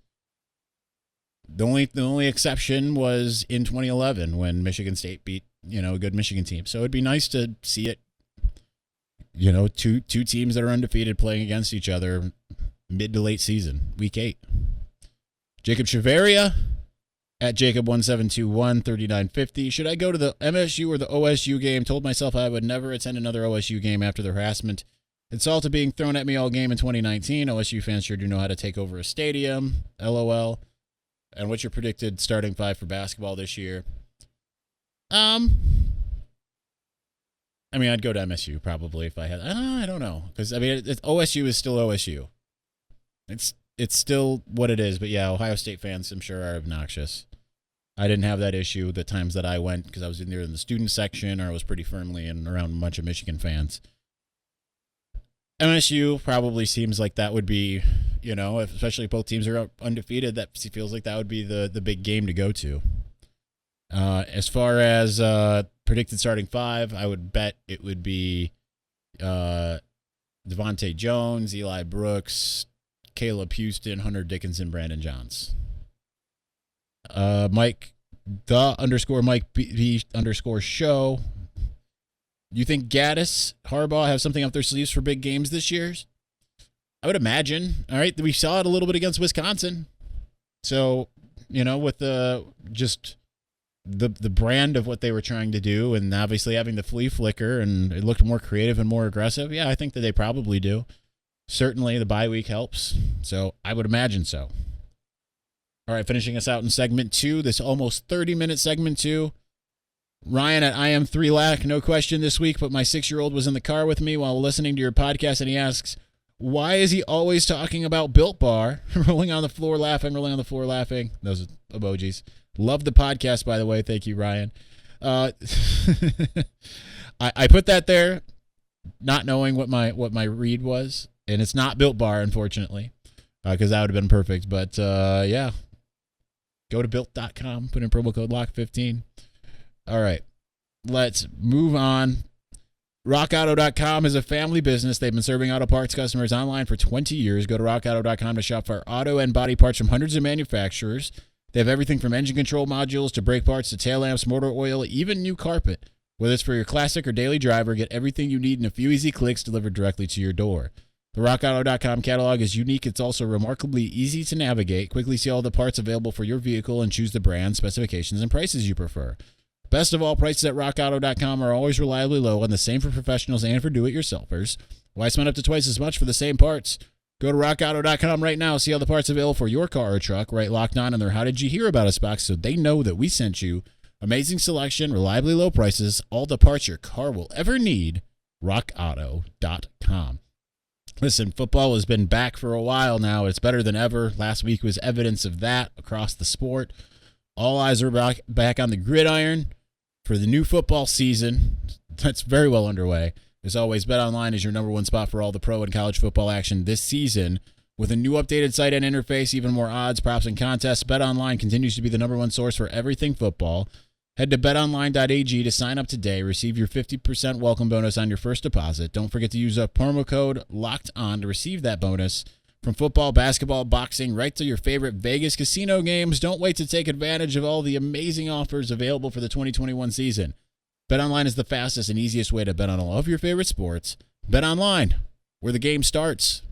S2: The only exception was in 2011 when Michigan State beat, a good Michigan team. So it'd be nice to see it, two teams that are undefeated playing against each other mid to late season, week 8. Jacob Chavaria at Jacob1721 3950. Should I go to the MSU or the OSU game? Told myself I would never attend another OSU game after the harassment and salted being thrown at me all game in 2019. OSU fans sure do know how to take over a stadium. LOL. And what's your predicted starting 5 for basketball this year? I mean, I'd go to MSU probably if I had. I don't know, because OSU is still OSU. It's still what it is. But yeah, Ohio State fans, I'm sure, are obnoxious. I didn't have that issue the times that I went because I was either in the student section or I was pretty firmly around a bunch of Michigan fans. MSU probably seems like that would be, especially if both teams are undefeated, that feels like that would be the big game to go to. As far as predicted starting 5, I would bet it would be Devontae Jones, Eli Brooks, Caleb Houston, Hunter Dickinson, Brandon Johns. Mike, Mike B _ show. You think Gaddis, Harbaugh have something up their sleeves for big games this year? I would imagine. All right, we saw it a little bit against Wisconsin. So, with the brand of what they were trying to do, and obviously having the flea flicker, and it looked more creative and more aggressive. Yeah, I think that they probably do. Certainly, the bye week helps. So I would imagine so. All right, finishing us out in segment 2, this almost 30-minute segment 2. Ryan at I am 3 Lack, no question this week, but my 6-year-old was in the car with me while listening to your podcast, and he asks, why is he always talking about Built Bar? Rolling on the floor laughing, rolling on the floor laughing. Those are emojis. Love the podcast, by the way. Thank you, Ryan. I put that there not knowing what my read was, and it's not Built Bar, unfortunately, because that would have been perfect. But, yeah, go to Built.com, put in promo code LOCK15. All right, let's move on. Rockauto.com is a family business. They've been serving auto parts customers online for 20 years. Go to rockauto.com to shop for auto and body parts from hundreds of manufacturers. They have everything from engine control modules to brake parts to tail lamps, motor oil, even new carpet. Whether it's for your classic or daily driver, get everything you need in a few easy clicks delivered directly to your door. The rockauto.com catalog is unique. It's also remarkably easy to navigate. Quickly see all the parts available for your vehicle and choose the brand, specifications, and prices you prefer. Best of all, prices at rockauto.com are always reliably low, and the same for professionals and for do-it-yourselfers. Why spend up to twice as much for the same parts? Go to rockauto.com right now. See all the parts available for your car or truck. Right locked on in their How Did You Hear About Us box so they know that we sent you. Amazing selection, reliably low prices, all the parts your car will ever need. rockauto.com. Listen, football has been back for a while now. It's better than ever. Last week was evidence of that across the sport. All eyes are back on the gridiron for the new football season. That's very well underway. As always, BetOnline is your number one spot for all the pro and college football action this season. With a new updated site and interface, even more odds, props, and contests, BetOnline continues to be the number one source for everything football. Head to betonline.ag to sign up today. Receive your 50% welcome bonus on your first deposit. Don't forget to use a promo code LOCKEDON to receive that bonus. From football, basketball, boxing, right to your favorite Vegas casino games, don't wait to take advantage of all the amazing offers available for the 2021 season. BetOnline is the fastest and easiest way to bet on all of your favorite sports. BetOnline, where the game starts.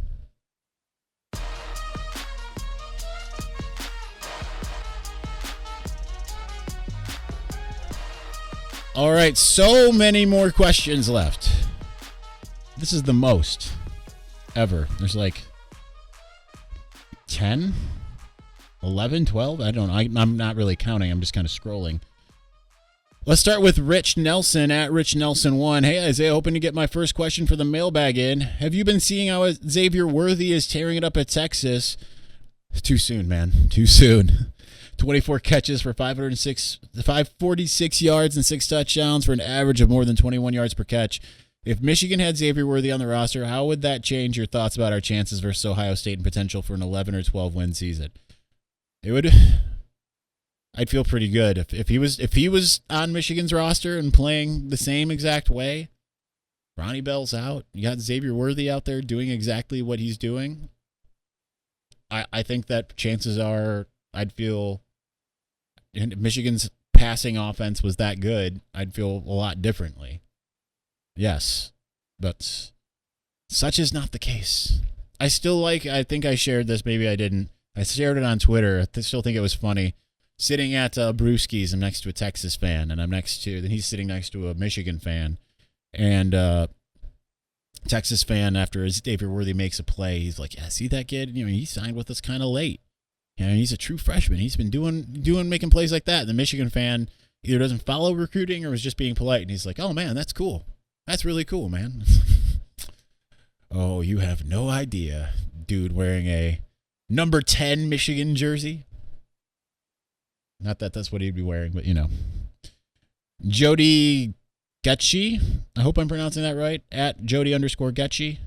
S2: All right, so many more questions left. This is the most ever. There's like 10, 11, 12. I don't know. I'm not really counting. I'm just kind of scrolling. Let's start with Rich Nelson at Rich Nelson 1. Hey, Isaiah, hoping to get my first question for the mailbag in. Have you been seeing how Xavier Worthy is tearing it up at Texas? Too soon, man. Too soon. 24 catches for 546 yards and 6 touchdowns for an average of more than 21 yards per catch. If Michigan had Xavier Worthy on the roster, how would that change your thoughts about our chances versus Ohio State and potential for an 11 or 12 win season? It would. I'd feel pretty good if he was on Michigan's roster and playing the same exact way. Ronnie Bell's out. You got Xavier Worthy out there doing exactly what he's doing. I think that chances are I'd feel if Michigan's passing offense was that good, I'd feel a lot differently. Yes, but such is not the case. I think I shared this, maybe I didn't. I shared it on Twitter. I still think it was funny. Sitting at Brewski's, I'm next to a Texas fan, and then he's sitting next to a Michigan fan. And Texas fan, after Xavier Worthy makes a play, he's like, yeah, see that kid? He signed with us kind of late. He's a true freshman. He's been making plays like that. And the Michigan fan either doesn't follow recruiting or was just being polite. And he's like, oh, man, that's cool. That's really cool, man. Oh, you have no idea. Dude wearing a number 10 Michigan jersey. Not that that's what he'd be wearing, but Jody Getchie. I hope I'm pronouncing that right. At Jody_Getchie.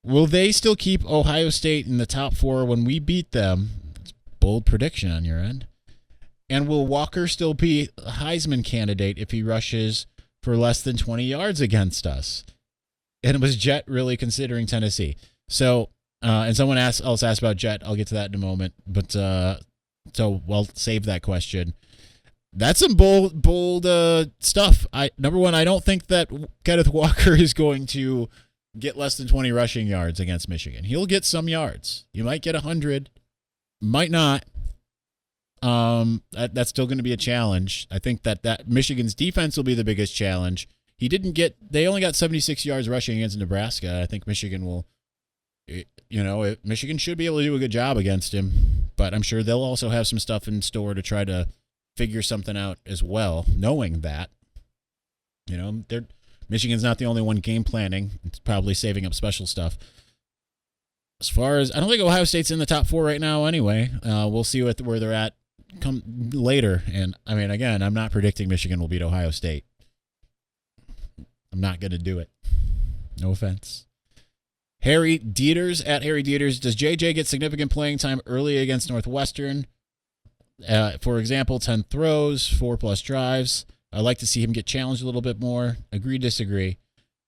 S2: Will they still keep Ohio State in the top 4 when we beat them? It's a bold prediction on your end. And will Walker still be a Heisman candidate if he rushes for less than 20 yards against us? And was Jet really considering Tennessee? So And someone else asked about Jet. I'll get to that in a moment. But so we'll save that question. That's some bold stuff. Number one, I don't think that Kenneth Walker is going to get less than 20 rushing yards against Michigan. He'll get some yards. You might get 100, might not. That's still going to be a challenge. I think that Michigan's defense will be the biggest challenge. They only got 76 yards rushing against Nebraska. I think Michigan will, Michigan should be able to do a good job against him, but I'm sure they'll also have some stuff in store to try to figure something out as well, knowing that, Michigan's not the only one game planning. It's probably saving up special stuff. As far as, I don't think Ohio State's in the top 4 right now anyway. We'll see where they're at come later. And, I mean, again, I'm not predicting Michigan will beat Ohio State. I'm not going to do it. No offense. Harry Dieters, at Harry Dieters, does JJ get significant playing time early against Northwestern? For example, 10 throws, 4+ drives. I'd like to see him get challenged a little bit more. Agree, disagree.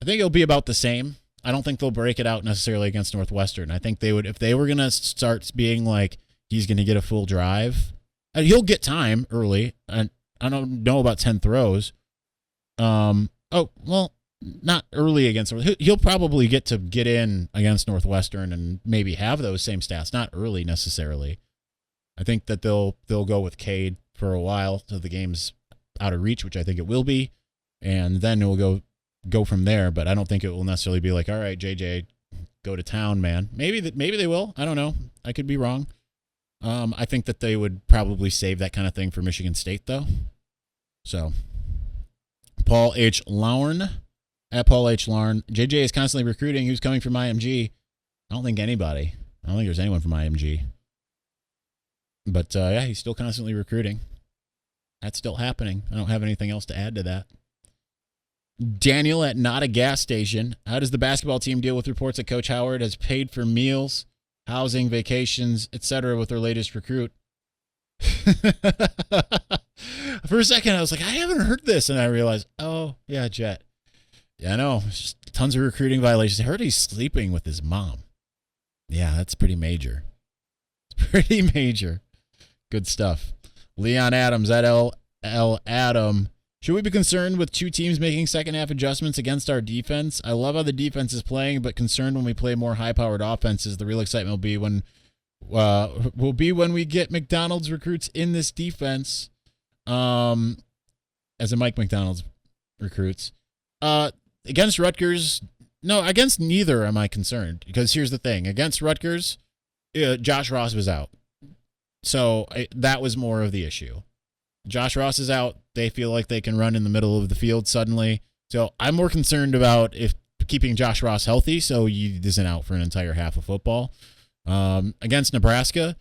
S2: I think it'll be about the same. I don't think they'll break it out necessarily against Northwestern. I think they would, if they were going to start being like, he's going to get a full drive, and he'll get time early. And I don't know about 10 throws. Not early against Northwestern. He'll probably get in against Northwestern and maybe have those same stats, not early necessarily. I think that they'll go with Cade for a while till the game's out of reach, which I think it will be, and then it will go from there. But I don't think it will necessarily be like, all right, JJ, go to town, man. Maybe they will. I don't know. I could be wrong. I think that they would probably save that kind of thing for Michigan State, though. So, Paul H. Larn, at Paul H. Larn, JJ is constantly recruiting. Who's coming from IMG? I don't think there's anyone from IMG. But, he's still constantly recruiting. That's still happening. I don't have anything else to add to that. Daniel at Not a Gas Station. How does the basketball team deal with reports that Coach Howard has paid for meals, housing, vacations, etc. with their latest recruit? For a second, I was like, I haven't heard this. And I realized, oh, yeah, Jet. Yeah, I know. It's just tons of recruiting violations. I heard he's sleeping with his mom. Yeah, that's pretty major. It's pretty major. Good stuff. Leon Adams at L. Adam. Should we be concerned with two teams making second half adjustments against our defense? I love how the defense is playing, but concerned when we play more high-powered offenses. The real excitement will be when we get McDonald's recruits in this defense. As in Mike McDonald's recruits. Against Rutgers, no, against neither am I concerned. Because here's the thing. Against Rutgers, Josh Ross was out. So that was more of the issue. Josh Ross is out. They feel like they can run in the middle of the field suddenly. So I'm more concerned about if keeping Josh Ross healthy so he isn't out for an entire half of football. Against Nebraska,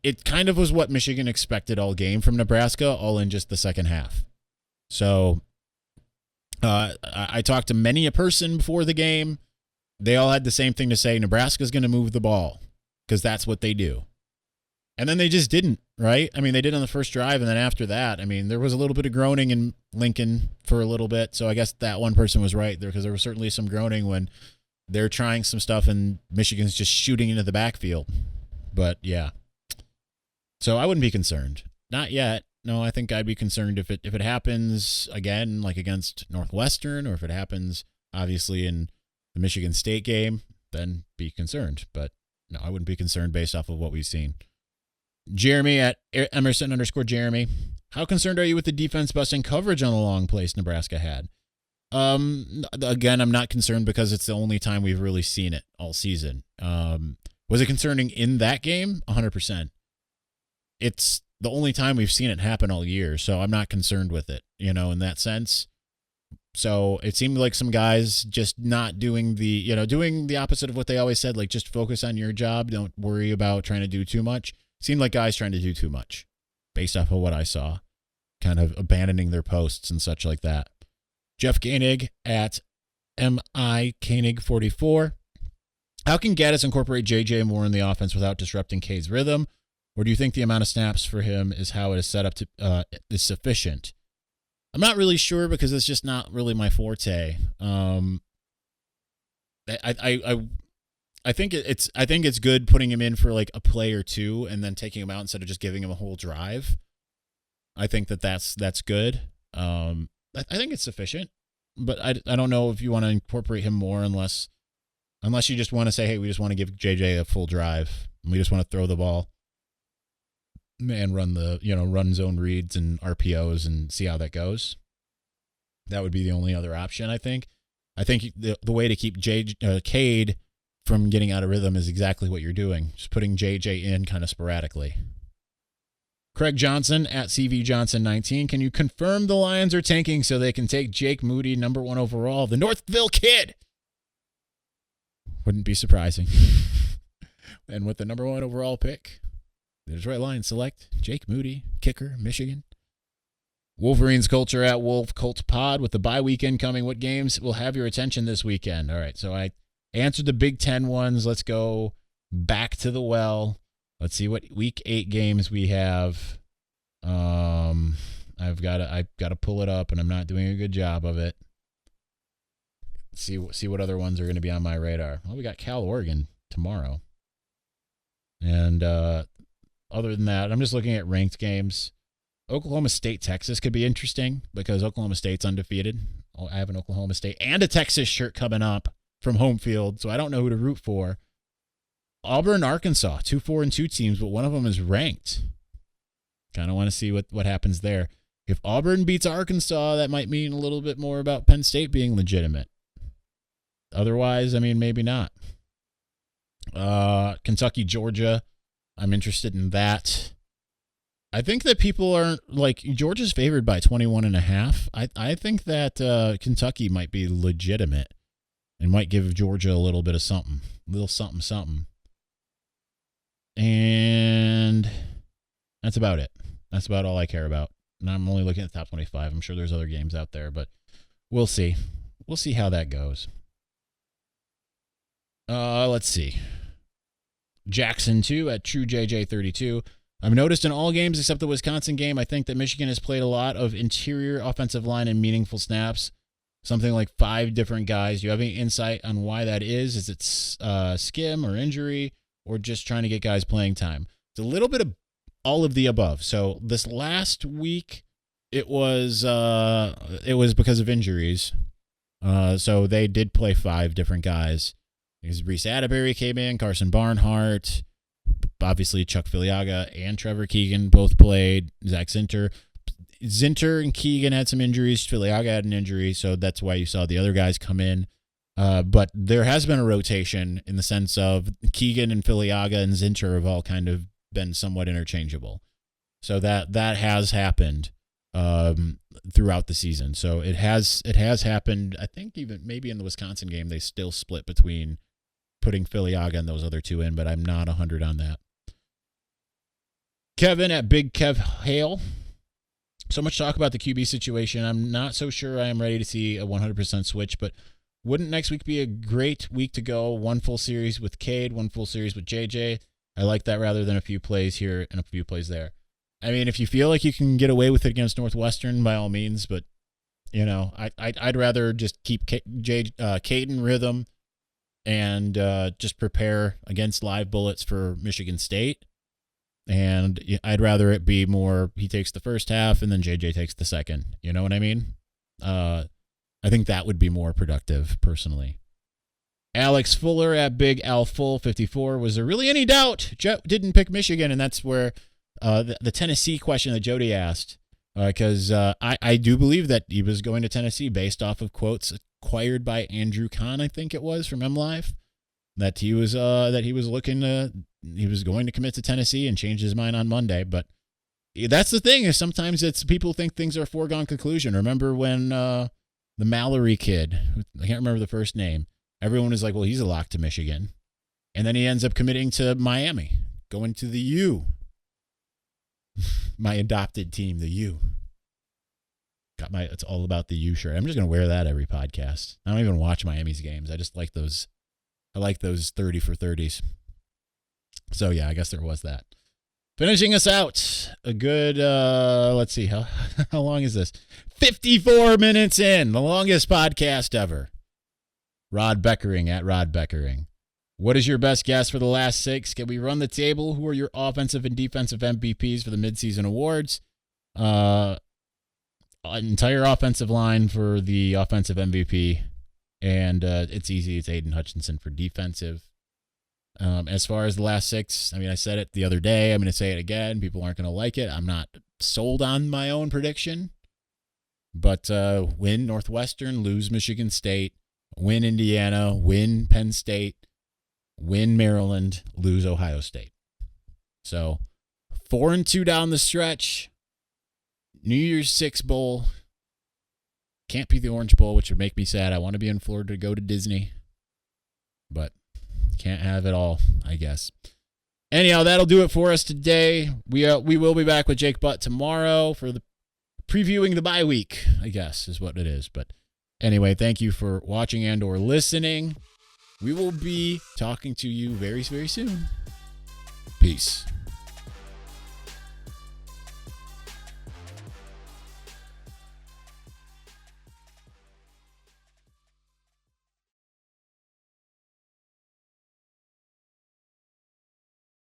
S2: it kind of was what Michigan expected all game from Nebraska, all in just the second half. So I talked to many a person before the game. They all had the same thing to say. Nebraska's going to move the ball because that's what they do. And then they just didn't, right? I mean, they did on the first drive, and then after that, I mean, there was a little bit of groaning in Lincoln for a little bit. So I guess that one person was right there because there was certainly some groaning when they're trying some stuff and Michigan's just shooting into the backfield. But, yeah. So I wouldn't be concerned. Not yet. No, I think I'd be concerned if it happens again, like against Northwestern, or if it happens, obviously, in the Michigan State game, then be concerned. But, no, I wouldn't be concerned based off of what we've seen. Jeremy at Emerson_Jeremy. How concerned are you with the defense busting coverage on the long plays Nebraska had? Again, I'm not concerned because it's the only time we've really seen it all season. Was it concerning in that game? 100%. It's the only time we've seen it happen all year, so I'm not concerned with it, in that sense. So it seemed like some guys just not doing doing the opposite of what they always said, like just focus on your job. Don't worry about trying to do too much. Seemed like guys trying to do too much based off of what I saw, kind of abandoning their posts and such like that. Jeff Koenig at MIKoenig44. How can Gaddis incorporate JJ more in the offense without disrupting Cade's rhythm? Or do you think the amount of snaps for him is how it is set up to is sufficient? I'm not really sure because it's just not really my forte. I I think it's good putting him in for like a play or two and then taking him out instead of just giving him a whole drive. I think that's good. I think it's sufficient, but I don't know if you want to incorporate him more unless you just want to say, hey, we just want to give JJ a full drive and we just want to throw the ball and run zone reads and RPOs and see how that goes. That would be the only other option, I think. I think the way to keep Cade from getting out of rhythm is exactly what you're doing, just putting JJ in kind of sporadically. Craig Johnson at CV Johnson 19. Can you confirm the Lions are tanking so they can take Jake Moody, number 1 overall, the Northville kid? Wouldn't be surprising. And with the number 1 overall pick, the Detroit Lions select Jake Moody, kicker, Michigan. Wolverines culture at Wolf Colts Pod with the bye weekend coming. What games will have your attention this weekend? All right, so I answered the Big Ten ones. Let's go back to the well. Let's see what Week 8 games we have. I've got to pull it up, and I'm not doing a good job of it. See what other ones are going to be on my radar. Well, we got Cal Oregon tomorrow, and other than that, I'm just looking at ranked games. Oklahoma State, Texas could be interesting because Oklahoma State's undefeated. I have an Oklahoma State and a Texas shirt coming up from home field, so I don't know who to root for. Auburn, Arkansas, 2-4-2 teams, but one of them is ranked. Kind of want to see what happens there. If Auburn beats Arkansas, that might mean a little bit more about Penn State being legitimate. Otherwise, I mean, maybe not. Kentucky, Georgia, I'm interested in that. I think that people aren't like Georgia's favored by 21.5. I think that Kentucky might be legitimate and might give Georgia a little bit of something, something. And that's about it. That's about all I care about. And I'm only looking at the top 25. I'm sure there's other games out there, but we'll see. We'll see how that goes. Let's see. Jackson 2 at TrueJJ32. I've noticed in all games except the Wisconsin game, I think that Michigan has played a lot of interior offensive line and meaningful snaps. Something like 5 different guys. Do you have any insight on why that is? Is it skim or injury or just trying to get guys playing time? It's a little bit of all of the above. So this last week, it was because of injuries. So they did play 5 different guys. Because Reese Atterbury came in, Carson Barnhart, obviously Chuck Filiaga and Trevor Keegan both played. Zach Zinter and Keegan had some injuries. Filiaga had an injury, so that's why you saw the other guys come in. But there has been a rotation in the sense of Keegan and Filiaga and Zinter have all kind of been somewhat interchangeable. So that has happened throughout the season. So it has happened. I think even maybe in the Wisconsin game they still split between putting Filiaga and those other 2 in, but I'm not 100 on that. Kevin at Big Kev Hale. So much talk about the QB situation. I'm not so sure I am ready to see a 100% switch, but wouldn't next week be a great week to go? 1 full series with Cade, 1 full series with JJ. I like that rather than a few plays here and a few plays there. I mean, if you feel like you can get away with it against Northwestern, by all means, but I'd rather just keep Cade in rhythm and just prepare against live bullets for Michigan State. And I'd rather it be more he takes the first half and then JJ takes the second. You know what I mean? I think that would be more productive, personally. Alex Fuller at Big Al Full 54. Was there really any doubt Joe didn't pick Michigan? And that's where the Tennessee question that Jody asked. Because I do believe that he was going to Tennessee based off of quotes acquired by Andrew Kahn, I think it was, from MLive, that he was he was going to commit to Tennessee and change his mind on Monday. But that's the thing, is sometimes it's people think things are a foregone conclusion. Remember when the Mallory kid, I can't remember the first name, everyone was like, well, he's a lock to Michigan. And then he ends up committing to Miami, going to the U. My adopted team, the U. It's all about the U shirt. I'm just going to wear that every podcast. I don't even watch Miami's games. I just like those. I like those 30 for 30s. So yeah, I guess there was that. Finishing us out, a good, let's see, how long is this? 54 minutes in, the longest podcast ever. Rod Beckering at Rod Beckering. What is your best guess for the last 6? Can we run the table? Who are your offensive and defensive MVPs for the midseason awards? Entire offensive line for the offensive MVP. And it's easy. It's Aiden Hutchinson for defensive. As far as the last 6, I mean, I said it the other day. I'm going to say it again. People aren't going to like it. I'm not sold on my own prediction. But win Northwestern, lose Michigan State, win Indiana, win Penn State, win Maryland, lose Ohio State. So 4-2 down the stretch. New Year's 6 bowl. Can't be the Orange Bowl, which would make me sad. I want to be in Florida to go to Disney. But can't have it all, I guess. Anyhow, that'll do it for us today. We will be back with Jake Butt tomorrow for the previewing the bye week, I guess is what it is. But anyway, thank you for watching and or listening. We will be talking to you very, very soon. Peace.